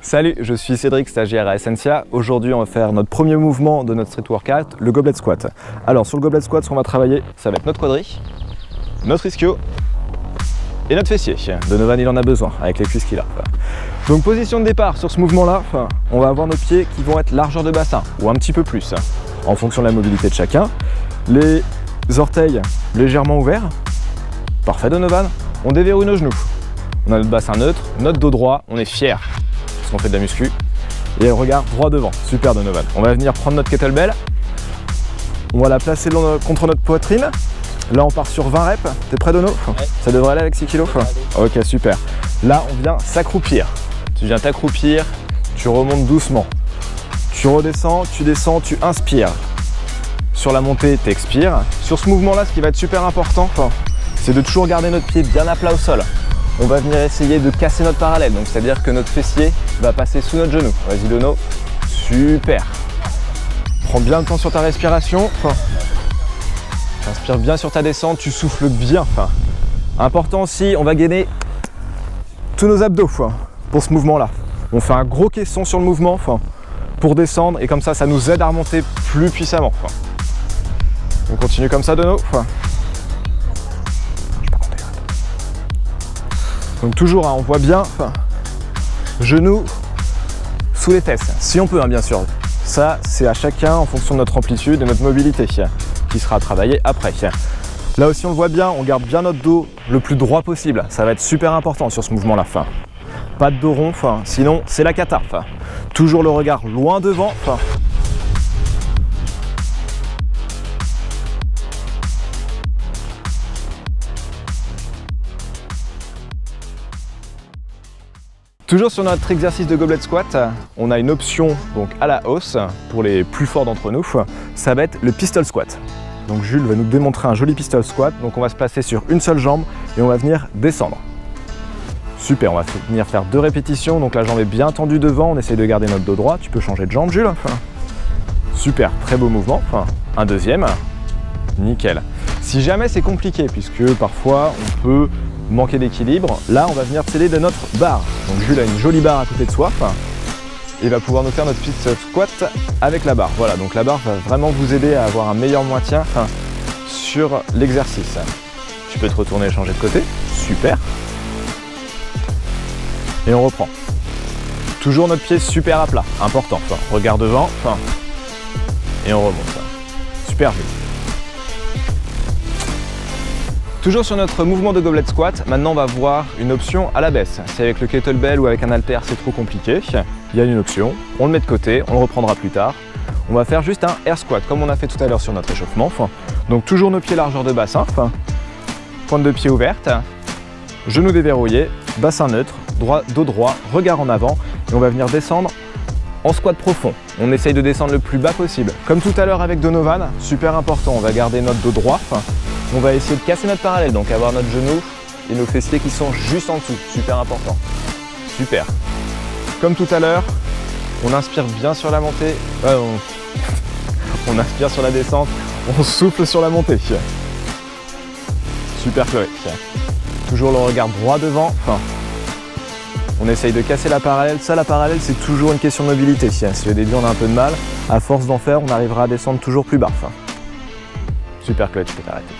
Salut, je suis Cédric, stagiaire à Essentia. Aujourd'hui, on va faire notre premier mouvement de notre street workout, le goblet squat. Alors, sur le goblet squat, ce qu'on va travailler, ça va être notre quadri, notre ischio et notre fessier. Donovan, il en a besoin avec les cuisses qu'il a. Donc, position de départ sur ce mouvement-là, on va avoir nos pieds qui vont être largeur de bassin ou un petit peu plus, en fonction de la mobilité de chacun. Les orteils légèrement ouverts. Parfait, Donovan. On déverrouille nos genoux. On a notre bassin neutre, notre dos droit, on est fier. Parce qu'on fait de la muscu. Et regard droit devant. Super, Donovan. On va venir prendre notre kettlebell. On va la placer contre notre poitrine. Là, on part sur 20 reps. T'es prêt, Dono? Ouais. Ça devrait aller avec 6 kg? Ok, super. Là, on vient s'accroupir. Tu viens t'accroupir, tu remontes doucement. Tu redescends, tu inspires. Sur la montée, tu expires. Sur ce mouvement-là, ce qui va être super important, c'est de toujours garder notre pied bien à plat au sol. On va venir essayer de casser notre parallèle, donc c'est-à-dire que notre fessier va passer sous notre genou. Vas-y, Dono. Super. Prends bien le temps sur ta respiration. Tu inspires bien sur ta descente, tu souffles bien. Important aussi, on va gainer tous nos abdos pour ce mouvement-là. On fait un gros caisson sur le mouvement pour descendre et comme ça, ça nous aide à remonter plus puissamment. On continue comme ça, Dono. Donc toujours, on voit bien, genoux sous les fesses, si on peut, bien sûr. Ça, c'est à chacun en fonction de notre amplitude et notre mobilité qui sera travaillée après. Là aussi, on le voit bien, on garde bien notre dos le plus droit possible. Ça va être super important sur ce mouvement-là. Pas de dos rond, sinon c'est la cata. Toujours le regard loin devant. Toujours sur notre exercice de goblet squat, on a une option donc à la hausse pour les plus forts d'entre nous. Ça va être le pistol squat. Donc Jules va nous démontrer un joli pistol squat. Donc on va se placer sur une seule jambe et on va venir descendre. Super, on va venir faire 2 répétitions. Donc la jambe est bien tendue devant, on essaie de garder notre dos droit. Tu peux changer de jambe, Jules. Super, très beau mouvement. Un deuxième, nickel. Si jamais c'est compliqué, puisque parfois on peut manquer d'équilibre, là on va venir s'aider de notre barre. Donc Jules a une jolie barre à côté de soi et va pouvoir nous faire notre pistol squat avec la barre. Voilà, donc la barre va vraiment vous aider à avoir un meilleur maintien sur l'exercice. Tu peux te retourner et changer de côté, super. Et on reprend. Toujours notre pied super à plat, important. Regard devant, et on remonte. Super Jules. Toujours sur notre mouvement de goblet squat, maintenant on va voir une option à la baisse. Si avec le kettlebell ou avec un haltère c'est trop compliqué, il y a une option, on le met de côté, on le reprendra plus tard. On va faire juste un air squat comme on a fait tout à l'heure sur notre échauffement. Donc toujours nos pieds largeur de bassin, pointe de pied ouverte, genoux déverrouillés, bassin neutre, dos droit, regard en avant et on va venir descendre en squat profond. On essaye de descendre le plus bas possible. Comme tout à l'heure avec Donovan, super important, on va garder notre dos droit. On va essayer de casser notre parallèle, donc avoir notre genou et nos fessiers qui sont juste en dessous. Super important. Super. Comme tout à l'heure, on inspire bien sur la montée. On inspire sur la descente. On souffle sur la montée. Super Chloé. Toujours le regard droit devant. On essaye de casser la parallèle. Ça, la parallèle, c'est toujours une question de mobilité. Si au début, on a un peu de mal, à force d'en faire, on arrivera à descendre toujours plus bas. Super Chloé, tu peux t'arrêter.